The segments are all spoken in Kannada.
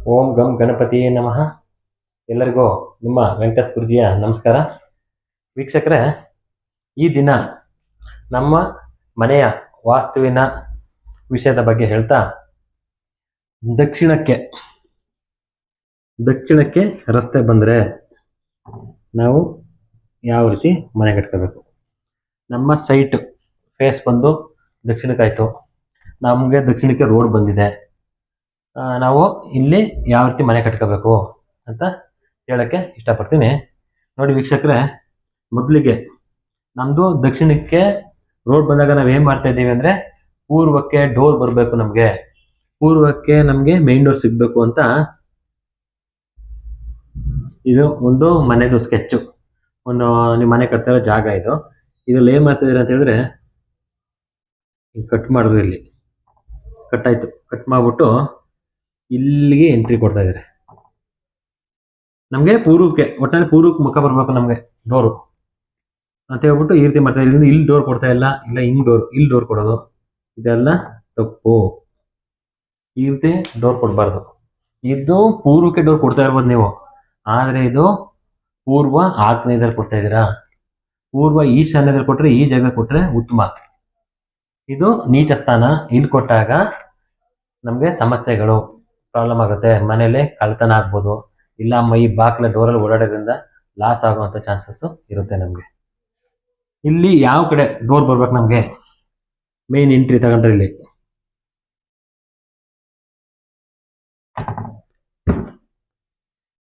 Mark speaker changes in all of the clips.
Speaker 1: ಓಂ ಗಂ ಗಣಪತಿಯೇ ನಮಃ. ಎಲ್ಲರಿಗೂ ನಿಮ್ಮ ವೆಂಕಟೇಶ್ ಗುರುಜಿಯ ನಮಸ್ಕಾರ. ವೀಕ್ಷಕರೇ, ಈ ದಿನ ನಮ್ಮ ಮನೆಯ ವಾಸ್ತುವಿನ ವಿಷಯದ ಬಗ್ಗೆ ಹೇಳ್ತಾ, ದಕ್ಷಿಣಕ್ಕೆ ರಸ್ತೆ ಬಂದರೆ ನಾವು ಯಾವ ರೀತಿ ಮನೆ ಕಟ್ಕೋಬೇಕು. ನಮ್ಮ ಸೈಟ್ ಫೇಸ್ ಬಂದು ದಕ್ಷಿಣಕ್ಕಾಯಿತು, ನಮಗೆ ದಕ್ಷಿಣಕ್ಕೆ ರೋಡ್ ಬಂದಿದೆ. ನಾವು ಇಲ್ಲಿ ಯಾವ ರೀತಿ ಮನೆ ಕಟ್ಕೋಬೇಕು ಅಂತ ಹೇಳೋಕ್ಕೆ ಇಷ್ಟಪಡ್ತೀನಿ. ನೋಡಿ ವೀಕ್ಷಕರೇ, ಮೊದಲಿಗೆ ನಮ್ಮದು ದಕ್ಷಿಣಕ್ಕೆ ರೋಡ್ ಬಂದಾಗ ನಾವು ಏನು ಮಾಡ್ತಾ ಇದ್ದೀವಿ ಅಂದರೆ, ಪೂರ್ವಕ್ಕೆ ಡೋರ್ ಬರಬೇಕು. ಪೂರ್ವಕ್ಕೆ ನಮಗೆ ಮೇನ್ ಡೋರ್ ಸಿಗಬೇಕು ಅಂತ ಇದು ಒಂದು ಮನೆದು ಸ್ಕೆಚ್ಚು. ನೀವು ಮನೆ ಕಟ್ತಾ ಇರೋ ಜಾಗ ಇದು. ಇದ್ರಲ್ಲಿ ಏನು ಮಾಡ್ತಾ ಇದ್ದೀರಾ ಅಂತ ಹೇಳಿದ್ರೆ, ಕಟ್ ಮಾಡಿದ್ರು, ಇಲ್ಲಿ ಕಟ್ ಆಯಿತು. ಕಟ್ ಮಾಡಿಬಿಟ್ಟು ಇಲ್ಲಿಗೆ ಎಂಟ್ರಿ ಕೊಡ್ತಾ ಇದ್ದಾರೆ. ನಮಗೆ ಒಟ್ಟಿನಲ್ಲಿ ಪೂರ್ವಕ್ಕೆ ಮುಖ ಬರಬೇಕು ನಮಗೆ ಡೋರು ಅಂತ ಹೇಳ್ಬಿಟ್ಟು ಈ ರೀತಿ ಮಾಡ್ತಾ ಇದ್ದೀವಿ. ಇಲ್ಲಿ ಡೋರ್ ಕೊಡ್ತಾ ಇಲ್ಲ ಇಲ್ಲಿ ಡೋರ್ ಕೊಡೋದು ಇದೆಲ್ಲ ತಪ್ಪು. ಈ ರೀತಿ ಡೋರ್ ಕೊಡಬಾರ್ದು. ಇದು ಪೂರ್ವಕ್ಕೆ ಡೋರ್ ಕೊಡ್ತಾ ಇರ್ಬೋದು ನೀವು, ಆದರೆ ಇದು ಪೂರ್ವ ಆಗ್ನೇಯದಲ್ಲಿ ಕೊಡ್ತಾ ಇದ್ದೀರಾ. ಪೂರ್ವ ಈಶಾನ್ಯದಲ್ಲಿ ಕೊಟ್ಟರೆ, ಈ ಜಾಗ ಕೊಟ್ಟರೆ ಉತ್ತಮ. ಇದು ನೀಚ ಸ್ಥಾನ. ಇಲ್ಲಿ ಕೊಟ್ಟಾಗ ನಮಗೆ ಸಮಸ್ಯೆಗಳು ಪ್ರಾಬ್ಲಮ್ ಆಗುತ್ತೆ. ಮನೇಲಿ ಕಳ್ತನ ಆಗ್ಬೋದು, ಇಲ್ಲ ಈ ಬಾಕ್ಲ ಡೋರಲ್ಲಿ ಓಡಾಡೋದ್ರಿಂದ ಲಾಸ್ ಆಗುವಂಥ ಚಾನ್ಸಸ್ಸು ಇರುತ್ತೆ ನಮಗೆ. ಇಲ್ಲಿ ಯಾವ ಕಡೆ ಡೋರ್ ಬರ್ಬೇಕು ನಮಗೆ, ಮೇನ್ ಎಂಟ್ರಿ ತಗೊಂಡ್ರೆ ಇಲ್ಲಿ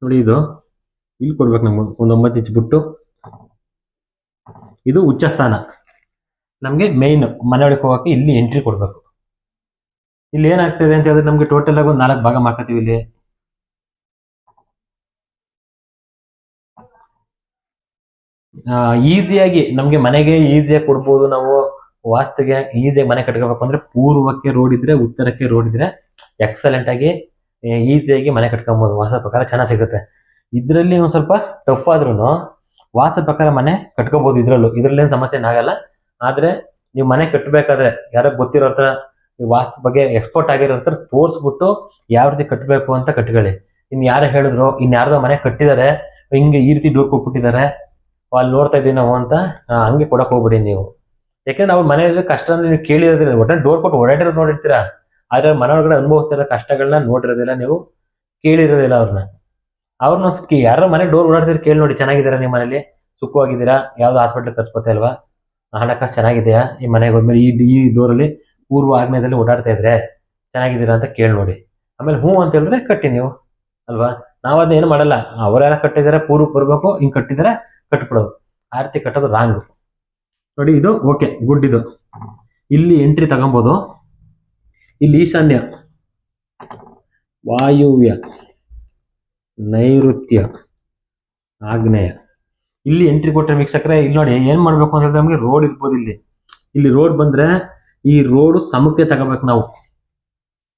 Speaker 1: ನೋಡಿ, ಇದು ಇಲ್ಲಿ ಕೊಡ್ಬೇಕು ನಮ್ಗೆ ಒಂದು 9 ಇಂಚ್ ಬಿಟ್ಟು. ಇದು ಉಚ್ಚ ಸ್ಥಾನ. ನಮಗೆ ಮೇನ್ ಮನೆ ಒಳಗೆ ಹೋಗೋಕ್ಕೆ ಇಲ್ಲಿ ಎಂಟ್ರಿ ಕೊಡಬೇಕು. ಇಲ್ಲಿ ಏನಾಗ್ತದೆ ಅಂತ ಹೇಳಿದ್ರೆ, ನಮಗೆ ಟೋಟಲ್ ಆಗಿ ಒಂದು 4 ಭಾಗ ಮಾಡ್ಕೊತೀವಿ. ಇಲ್ಲಿ ಈಸಿಯಾಗಿ ನಮಗೆ ಮನೆಗೆ ಈಸಿಯಾಗಿ ಕೊಡ್ಬೋದು. ನಾವು ವಾಸ್ತುಗೆ ಈಸಿಯಾಗಿ ಮನೆ ಕಟ್ಕೋಬೇಕು ಅಂದರೆ, ಪೂರ್ವಕ್ಕೆ ರೋಡ್ ಇದ್ರೆ, ಉತ್ತರಕ್ಕೆ ರೋಡ್ ಇದ್ರೆ ಎಕ್ಸಲೆಂಟ್ ಆಗಿ ಈಸಿಯಾಗಿ ಮನೆ ಕಟ್ಕೊಬೋದು. ವಾಸ್ತು ಪ್ರಕಾರ ಚೆನ್ನಾಗಿ ಸಿಗುತ್ತೆ. ಇದರಲ್ಲಿ ಒಂದು ಸ್ವಲ್ಪ ಟಫ್ ಆದ್ರೂ ವಾಸ್ತು ಪ್ರಕಾರ ಮನೆ ಕಟ್ಕೋಬೋದು. ಇದರಲ್ಲೇನು ಸಮಸ್ಯೆ ಆಗಲ್ಲ. ಆದರೆ ನೀವು ಮನೆ ಕಟ್ಟಬೇಕಾದ್ರೆ ಯಾರೋ ಗೊತ್ತಿರೋ ಹತ್ರ, ನೀವು ವಾಸ್ತು ಬಗ್ಗೆ ಎಕ್ಸ್ಪರ್ಟ್ ಆಗಿರೋ ಹತ್ರ ತೋರಿಸ್ಬಿಟ್ಟು ಯಾವ ರೀತಿ ಕಟ್ಟಬೇಕು ಅಂತ ಕಟ್ಕೊಳ್ಳಿ. ಇನ್ನು ಯಾರು ಹೇಳಿದ್ರು, ಯಾರ್ದೋ ಮನೆ ಕಟ್ಟಿದ್ದಾರೆ, ಹಿಂಗೆ ಈ ರೀತಿ ಡೋರ್ ಕೊಟ್ಬಿಟ್ಟಿದ್ದಾರೆ, ಅಲ್ಲಿ ನೋಡ್ತಾ ಇದ್ದೀವಿ ನಾವು ಅಂತ ಹಂಗೆ ಕೊಡಕ್ಕೆ ಹೋಗ್ಬಿಡಿ ನೀವು. ಯಾಕೆಂದ್ರೆ ಅವ್ರ ಮನೆಯಲ್ಲಿ ಕಷ್ಟ ನೀವು ಕೇಳಿರೋದಿಲ್ಲ. ಒಟ್ಟಲ್ಲಿ ಡೋರ್ ಕೊಟ್ಟು ಓಡಾಡಿರೋದು ನೋಡಿರ್ತೀರಾ, ಆದರೆ ಮನೆ ಒಳಗಡೆ ಅನುಭವಿಸ್ತಿರೋ ಕಷ್ಟಗಳನ್ನ ನೋಡಿರೋದಿಲ್ಲ, ನೀವು ಕೇಳಿರೋದಿಲ್ಲ ಅವ್ರನ್ನ ಯಾರೋ ಮನೆ ಡೋರ್ ಓಡಾಡ್ತಿದ್ರೆ ಕೇಳಿ ನೋಡಿ, ಚೆನ್ನಾಗಿದ್ದೀರಾ ನಿಮ್ಮ ಮನೇಲಿ, ಸುಖವಾಗಿದ್ದೀರಾ, ಯಾವ್ದು ಹಾಸ್ಪಿಟ್ಲಿಗೆ ಕರ್ಸ್ಕೊತಾ ಇಲ್ವಾ, ಹಣಕಾಸು ಚೆನ್ನಾಗಿದೆಯಾ, ಈ ಮನೆಗೆ ಹೋದ್ಮೇಲೆ ಈ ಡೋರಲ್ಲಿ ಪೂರ್ವ ಆಗ್ನೇಯದಲ್ಲಿ ಓಡಾಡ್ತಾ ಇದ್ರೆ ಚೆನ್ನಾಗಿದ್ದೀರಾ ಅಂತ ಕೇಳಿ ನೋಡಿ. ಆಮೇಲೆ ಹ್ಞೂ ಅಂತ ಹೇಳಿದ್ರೆ ಕಟ್ಟಿ ನೀವು, ಅಲ್ವಾ. ನಾವು ಅದನ್ನ ಏನು ಮಾಡಲ್ಲ. ಯಾರು ಕಟ್ಟಿದ್ದಾರೆ ಪೂರ್ವಕ್ಕೆ ಬರಬೇಕು, ಹಿಂಗೆ ಕಟ್ಟಿದ್ದಾರೆ ಕಟ್ಬಿಡೋದು. ಆ ರೀತಿ ಕಟ್ಟೋದು ರಾಂಗು. ನೋಡಿ, ಇದು ಓಕೆ, ಗುಡ್. ಇದು ಇಲ್ಲಿ ಎಂಟ್ರಿ ತಗೊಬೋದು. ಇಲ್ಲಿ ಈಶಾನ್ಯ, ವಾಯುವ್ಯ, ನೈಋತ್ಯ, ಆಗ್ನೇಯ, ಇಲ್ಲಿ ಎಂಟ್ರಿ ಕೊಟ್ಟರೆ ವೀಕ್ಷಕರೇ, ಇಲ್ಲಿ ನೋಡಿ ಏನು ಮಾಡಬೇಕು ಅಂತ ಹೇಳಿದ್ರೆ, ನಮಗೆ ರೋಡ್ ಇರ್ಬೋದು. ಇಲ್ಲಿ ರೋಡ್ ಬಂದರೆ ಈ ರೋಡು ಸಮಕ್ಕೆ ತಗೋಬೇಕು ನಾವು.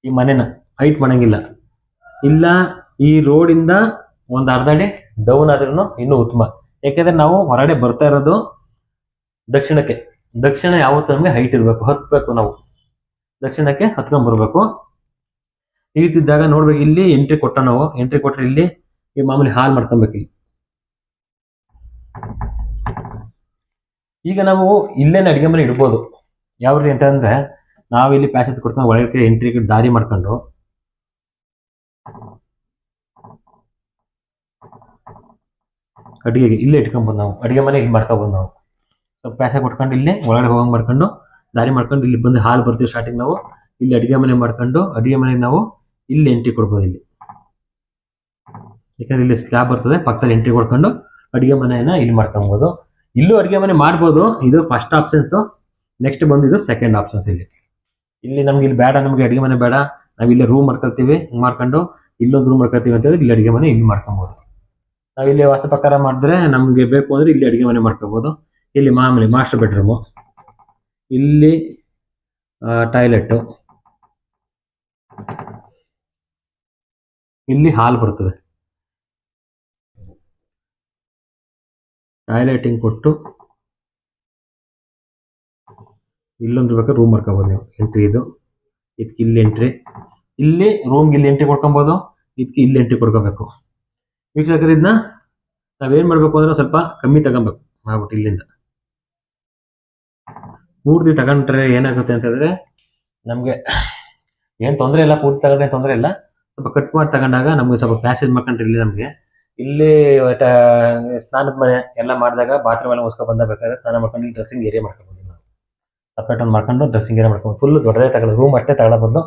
Speaker 1: ಈ ಮನೆನ ಹೈಟ್ ಮಾಡಂಗಿಲ್ಲ. ಇಲ್ಲ, ಈ ರೋಡಿಂದ ಒಂದು ಅರ್ಧ ಅಡಿ ಡೌನ್ ಆದ್ರೂ ಇನ್ನೂ ಉತ್ತಮ. ಯಾಕೆಂದ್ರೆ ನಾವು ಹೊರಗಡೆ ಬರ್ತಾ ಇರೋದು ದಕ್ಷಿಣಕ್ಕೆ. ದಕ್ಷಿಣ ಯಾವತ್ತೂ ನಮಗೆ ಹೈಟ್ ಇರಬೇಕು, ಹತ್ಬೇಕು. ನಾವು ದಕ್ಷಿಣಕ್ಕೆ ಹತ್ಕೊಂಡ್ಬರ್ಬೇಕು. ಈ ರೀತಿ ಇದ್ದಾಗ ನೋಡ್ಬೇಕು, ಇಲ್ಲಿ ಎಂಟ್ರಿ ಕೊಟ್ಟರೆ ಇಲ್ಲಿ ಈ ಮಾಮೂಲಿ ಹಾಲ್ ಮಾಡ್ಕೊಬೇಕು. ಈಗ ನಾವು ಇಲ್ಲೇನೆ ಅಡಿಗೆ ಮನೆ ಇಡ್ಬೋದು. ಯಾವ ರೀತಿ ಅಂತ ಅಂದ್ರೆ, ನಾವಿಲ್ಲಿ ಪ್ಯಾಸೇಜ್ ಕೊಡ್ಕೊಂಡು ಒಳಗೆ ಎಂಟ್ರಿ ದಾರಿ ಮಾಡ್ಕೊಂಡು ಅಡಿಗೆಗೆ ಇಲ್ಲೇ ಇಟ್ಕೊಬೋದು. ನಾವು ಅಡಿಗೆ ಮನೆ ಇಲ್ಲಿ ಮಾಡ್ಕೊಬೋದು. ನಾವು ಸ್ವಲ್ಪ ಪ್ಯಾಸೇಜ್ ಕೊಟ್ಕೊಂಡು ಇಲ್ಲೇ ಒಳಗಡೆ ಹೋಗಂಗೆ ಮಾಡ್ಕೊಂಡು ದಾರಿ ಮಾಡ್ಕೊಂಡು ಇಲ್ಲಿ ಬಂದು ಹಾಲ್ ಬರ್ತೀವಿ. ಸ್ಟಾರ್ಟಿಂಗ್ ನಾವು ಇಲ್ಲಿ ಅಡಿಗೆ ಮನೆ ಮಾಡ್ಕೊಂಡು, ಅಡಿಗೆ ಮನೆಗೆ ನಾವು ಇಲ್ಲಿ ಎಂಟ್ರಿ ಕೊಡ್ಬೋದು. ಯಾಕಂದ್ರೆ ಇಲ್ಲಿ ಸ್ಲ್ಯಾಬ್ ಬರ್ತದೆ, ಪಕ್ಕದಲ್ಲಿ ಎಂಟ್ರಿ ಕೊಡ್ಕೊಂಡು ಅಡಿಗೆ ಮನೆಯನ್ನ ಇಲ್ಲಿ ಮಾಡ್ಕೊಬೋದು. ಇಲ್ಲೂ ಅಡಿಗೆ ಮನೆ ಮಾಡ್ಬೋದು. ಇದು ಫಸ್ಟ್ ಆಪ್ಷನ್ಸು. ನೆಕ್ಸ್ಟ್ ಬಂದು ಇದು ಸೆಕೆಂಡ್ ಆಪ್ಷನ್ಸ್. ಇಲ್ಲಿ ನಮ್ಗೆ ಇಲ್ಲಿ ಬೇಡ, ನಮಗೆ ಅಡಿಗೆ ಮನೆ ಬೇಡ, ನಾವು ಇಲ್ಲಿ ರೂಮ್ ಮಾಡ್ಕೊಳ್ತೀವಿ, ಮಾಡ್ಕೊಂಡು ಇಲ್ಲೊಂದು ರೂಮ್ ಮಾಡ್ಕೊಳ್ತೀವಿ ಅಂತ ಹೇಳಿದ್ರೆ ಇಲ್ಲಿ ಅಡಿಗೆ ಮನೆ ಇಲ್ಲಿ ಮಾಡ್ಕೊಬೋದು. ನಾವು ಇಲ್ಲಿ ವಾಸ್ತು ಪ್ರಕಾರ ಮಾಡಿದ್ರೆ ನಮಗೆ ಬೇಕು ಅಂದರೆ ಇಲ್ಲಿ ಅಡಿಗೆ ಮನೆ ಮಾಡ್ಕೋಬೋದು. ಇಲ್ಲಿ ಮಾಮೂಲಿ ಮಾಸ್ಟರ್ ಬೆಡ್ರೂಮು, ಇಲ್ಲಿ ಟಾಯ್ಲೆಟ್ಟು, ಇಲ್ಲಿ ಹಾಲ್ ಬರ್ತದೆ. ಟಾಯ್ಲೆಟಿಂಗ್ ಕೊಟ್ಟು ಇಲ್ಲೊಂದು ಬೇಕಾದ್ರೆ ರೂಮ್ ಮಾಡ್ಕೋಬೋದು ನೀವು. ಎಂಟ್ರಿ ಇದಕ್ಕೆ ಇಲ್ಲಿ ಎಂಟ್ರಿ, ಇಲ್ಲಿ ರೂಮ್ಗೆ ಇಲ್ಲಿ ಎಂಟ್ರಿ ಕೊಡ್ಕೊಬೋದು. ಇದಕ್ಕೆ ಇಲ್ಲಿ ಎಂಟ್ರಿ ಕೊಡ್ಕೋಬೇಕು. ವೀಕ್ಷಕರು ಇದನ್ನ ನಾವೇನ್ ಮಾಡ್ಬೇಕು ಅಂದ್ರೆ ಸ್ವಲ್ಪ ಕಮ್ಮಿ ತಗೊಬೇಕು ಮಾಡ್ಬಿಟ್ಟು ಇಲ್ಲಿಂದ ಪೂರ್ತಿ ತಗೊಂಡ್ರೆ ಏನಾಗುತ್ತೆ ಅಂತಂದ್ರೆ ನಮ್ಗೆ ಏನ್ ತೊಂದರೆ ಇಲ್ಲ, ಪೂರ್ತಿ ತಗೊಂಡ್ರೆ ತೊಂದರೆ ಇಲ್ಲ. ಸ್ವಲ್ಪ ಕಟ್ ಮಾಡಿ ತಗೊಂಡಾಗ ನಮ್ಗೆ ಸ್ವಲ್ಪ ಪ್ಯಾಸೇಜ್ ಮಾಡ್ಕೊಂಡ್ರೆ ಇಲ್ಲಿ ನಮ್ಗೆ ಇಲ್ಲಿ ಸ್ನಾನದ ಮನೆ ಎಲ್ಲ ಮಾಡಿದಾಗ ಬಾತ್ರೂಮ್ ಎಲ್ಲ ಮುಸ್ಕೊ ಬಂದ ಬೇಕಾದ್ರೆ ಸ್ನಾನ ಮಾಡ್ಕೊಂಡು ಇಲ್ಲಿ ಡ್ರೆಸ್ಸಿಂಗ್ ಏರಿಯಾ ಮಾಡ್ಕೊಬೋದು. ನಾವು ಸಪ್ರೇಟ್ ಒಂದು ಮಾಡ್ಕೊಂಡು ಡ್ರೆಸ್ಸಿಂಗ್ ಏರಿಯಾ ಮಾಡ್ಕೊಂಡು ಫುಲ್ ದೊಡ್ಡದೇ ತಗೊಳ್ಳೋದು, ರೂಮ್ ಅಷ್ಟೇ ತಗೊಳ್ಳೋ ಬದಲು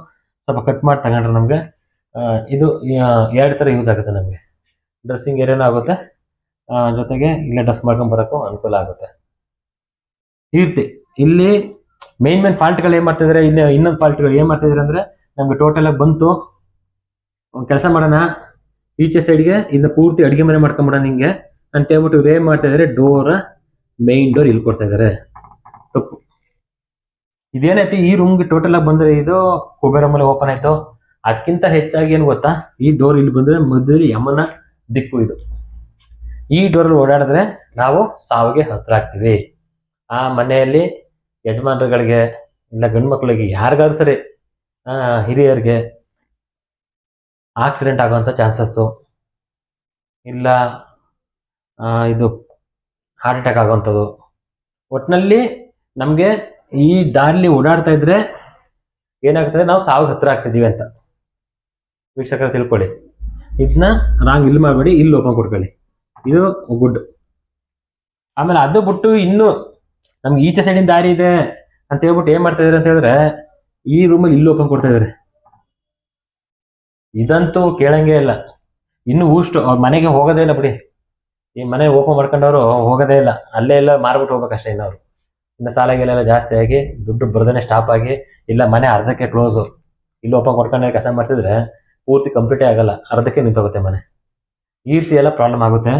Speaker 1: ಸ್ವಲ್ಪ ಕಟ್ ಮಾಡಿ ತಗೊಂಡ್ರೆ ನಮಗೆ ಇದು ಎರಡು ಥರ ಯೂಸ್ ಆಗುತ್ತೆ. ನಮಗೆ ಡ್ರೆಸ್ಸಿಂಗ್ ಏರಿಯಾನೂ ಆಗುತ್ತೆ, ಜೊತೆಗೆ ಇಲ್ಲೇ ಡ್ರೆಸ್ ಮಾಡ್ಕೊಂಡು ಬರೋಕ್ಕೂ ಅನುಕೂಲ ಆಗುತ್ತೆ. ಈ ರೀತಿ ಇಲ್ಲಿ ಮೇನ್ ಫಾಲ್ಟ್ಗಳು ಏನು ಮಾಡ್ತಿದ್ದಾರೆ, ಇನ್ನೊಂದು ಫಾಲ್ಟ್ಗಳು ಏನು ಮಾಡ್ತಿದ್ದಾರೆ ಅಂದರೆ ನಮಗೆ ಟೋಟಲ್ ಆಗಿ ಬಂತು ಕೆಲಸ ಮಾಡೋಣ ಈಚೆ ಸೈಡ್ಗೆ ಇನ್ನು ಪೂರ್ತಿ ಅಡುಗೆ ಮನೆ ಮಾಡ್ಕೊಂಬಿಡೋಣ ಹಿಂಗೆ ಅಂತ ಹೇಳ್ಬಿಟ್ಟು ಇವ್ರು ಏನು ಮಾಡ್ತಾ ಇದ್ದಾರೆ, ಮೇನ್ ಡೋರ್ ಇಲ್ಲಿ ಕೊಡ್ತಾ ಇದ್ದಾರೆ. ತಪ್ಪು. ಇದೇನೈತಿ, ಈ ರೂಮ್ಗೆ ಟೋಟಲ್ ಆಗಿ ಬಂದರೆ ಇದು ಕುಬೇರ ಮನೆ ಓಪನ್ ಆಯ್ತು. ಅದಕ್ಕಿಂತ ಹೆಚ್ಚಾಗಿ ಏನು ಗೊತ್ತಾ, ಈ ಡೋರ್ ಇಲ್ಲಿ ಬಂದರೆ ಮಧ್ಯದಲ್ಲಿ ಯಮನ ದಿಕ್ಕು ಇದು. ಈ ಡೋರಲ್ಲಿ ಓಡಾಡಿದ್ರೆ ನಾವು ಸಾವಿಗೆ ಹತ್ರ ಆಗ್ತೀವಿ. ಆ ಮನೆಯಲ್ಲಿ ಯಜಮಾನರುಗಳಿಗೆ ಇಲ್ಲ ಗಂಡು ಮಕ್ಕಳಿಗೆ ಯಾರಿಗಾದ್ರೂ ಸರಿ ಹಿರಿಯರಿಗೆ ಆಕ್ಸಿಡೆಂಟ್ ಆಗುವಂಥ ಚಾನ್ಸಸ್ಸು, ಇಲ್ಲ ಇದು ಹಾರ್ಟ್ ಅಟ್ಯಾಕ್ ಆಗುವಂಥದ್ದು. ಒಟ್ಟಿನಲ್ಲಿ ನಮಗೆ ಈ ದಾರಿಲಿ ಓಡಾಡ್ತಾ ಇದ್ರೆ ಏನಾಗ್ತದೆ, ನಾವು ಸಾವಿಗೆ ಹತ್ರ ಆಗ್ತಿದ್ದೀವಿ ಅಂತ ವೀಕ್ಷಕರು ತಿಳ್ಕೊಳ್ಳಿ. ಇದನ್ನ ರಾಂಗ್ ಇಲ್ಲಿ ಮಾಡಬೇಡಿ, ಇಲ್ಲಿ ಓಪನ್ ಕೊಡ್ಕೊಳ್ಳಿ, ಇದು ಗುಡ್. ಆಮೇಲೆ ಅದು ಬಿಟ್ಟು ಇನ್ನು ನಮ್ಗೆ ಈಚೆ ಸೈಡಿನ ದಾರಿ ಇದೆ ಅಂತ ಹೇಳ್ಬಿಟ್ಟು ಏನ್ ಮಾಡ್ತಾ ಇದಾರೆ ಅಂತ ಹೇಳಿದ್ರೆ ಈ ರೂಮಲ್ಲಿ ಇಲ್ಲಿ ಓಪನ್ ಕೊಡ್ತಾ ಇದಾರೆ. ಇದಂತೂ ಕೇಳಂಗೇ ಇಲ್ಲ. ಇನ್ನು ಊಷ್ಟು ಅವ್ರ ಮನೆಗೆ ಹೋಗೋದೇ ಇಲ್ಲ ಬಿಡಿ. ಈ ಮನೆ ಓಪನ್ ಮಾಡ್ಕೊಂಡವ್ರು ಹೋಗೋದೇ ಇಲ್ಲ, ಅಲ್ಲೇ ಎಲ್ಲ ಮಾರ್ಬಿಟ್ಟು ಹೋಗ್ಬೇಕಷ್ಟೇ. ಇನ್ನವರು ಇನ್ನು ಸಾಲಾಗೆಲ್ಲ ಜಾಸ್ತಿ ಆಗಿ ದುಡ್ಡು ಬರೋದನ್ನೇ ಸ್ಟಾಪ್ ಆಗಿ, ಇಲ್ಲ ಮನೆ ಅರ್ಧಕ್ಕೆ ಕ್ಲೋಸು, ಇಲ್ಲಿ ಓಪನ್ ಕೊಡ್ಕೊಂಡೆ ಕೆಲಸ ಮಾಡ್ತಿದ್ರೆ ಪೂರ್ತಿ ಕಂಪ್ಲೀಟೇ ಆಗಲ್ಲ, ಅರ್ಧಕ್ಕೆ ನಿಂತೋಗುತ್ತೆ ಮನೆ. ಈ ರೀತಿ ಎಲ್ಲ ಪ್ರಾಬ್ಲಮ್ ಆಗುತ್ತೆ.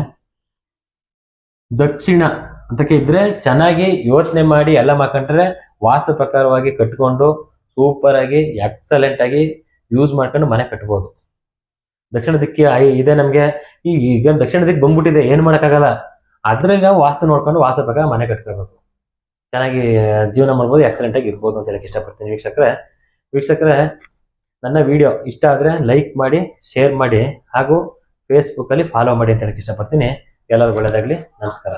Speaker 1: ದಕ್ಷಿಣ ಅಂತಕ್ಕೆ ಇದ್ರೆ ಚೆನ್ನಾಗಿ ಯೋಚನೆ ಮಾಡಿ ಎಲ್ಲ ಮಾಡ್ಕೊಂಡ್ರೆ ವಾಸ್ತು ಪ್ರಕಾರವಾಗಿ ಕಟ್ಕೊಂಡು ಸೂಪರ್ ಆಗಿ ಎಕ್ಸಲೆಂಟ್ ಆಗಿ ಯೂಸ್ ಮಾಡ್ಕೊಂಡು ಮನೆ ಕಟ್ಬೋದು. ದಕ್ಷಿಣ ದಿಕ್ಕಿ ಇದೆ ನಮಗೆ, ಈಗ ದಕ್ಷಿಣ ದಿಕ್ಕು ಬಂದ್ಬಿಟ್ಟಿದೆ, ಏನು ಮಾಡೋಕ್ಕಾಗಲ್ಲ. ಅದ್ರಲ್ಲಿ ನಾವು ವಾಸ್ತು ನೋಡ್ಕೊಂಡು ವಾಸ್ತು ಪ್ರಕಾರ ಮನೆ ಕಟ್ಕೋಬೇಕು, ಚೆನ್ನಾಗಿ ಜೀವನ ಮಾಡ್ಬೋದು, ಎಕ್ಸಲೆಂಟ್ ಆಗಿ ಇರ್ಬೋದು ಅಂತ ಹೇಳಕ್ಕೆ ಇಷ್ಟಪಡ್ತೀನಿ. ವೀಕ್ಷಕರೇ ನನ್ನ ವಿಡಿಯೋ ಇಷ್ಟ ಆದರೆ ಲೈಕ್ ಮಾಡಿ, ಶೇರ್ ಮಾಡಿ, ಹಾಗೂ ಫೇಸ್ಬುಕ್ಕಲ್ಲಿ ಫಾಲೋ ಮಾಡಿ ಅಂತ ಹೇಳಕ್ಕೆ ಇಷ್ಟಪಡ್ತೀನಿ. ಎಲ್ಲರಿಗೂ ಒಳ್ಳೆಯದಾಗಲಿ. ನಮಸ್ಕಾರ.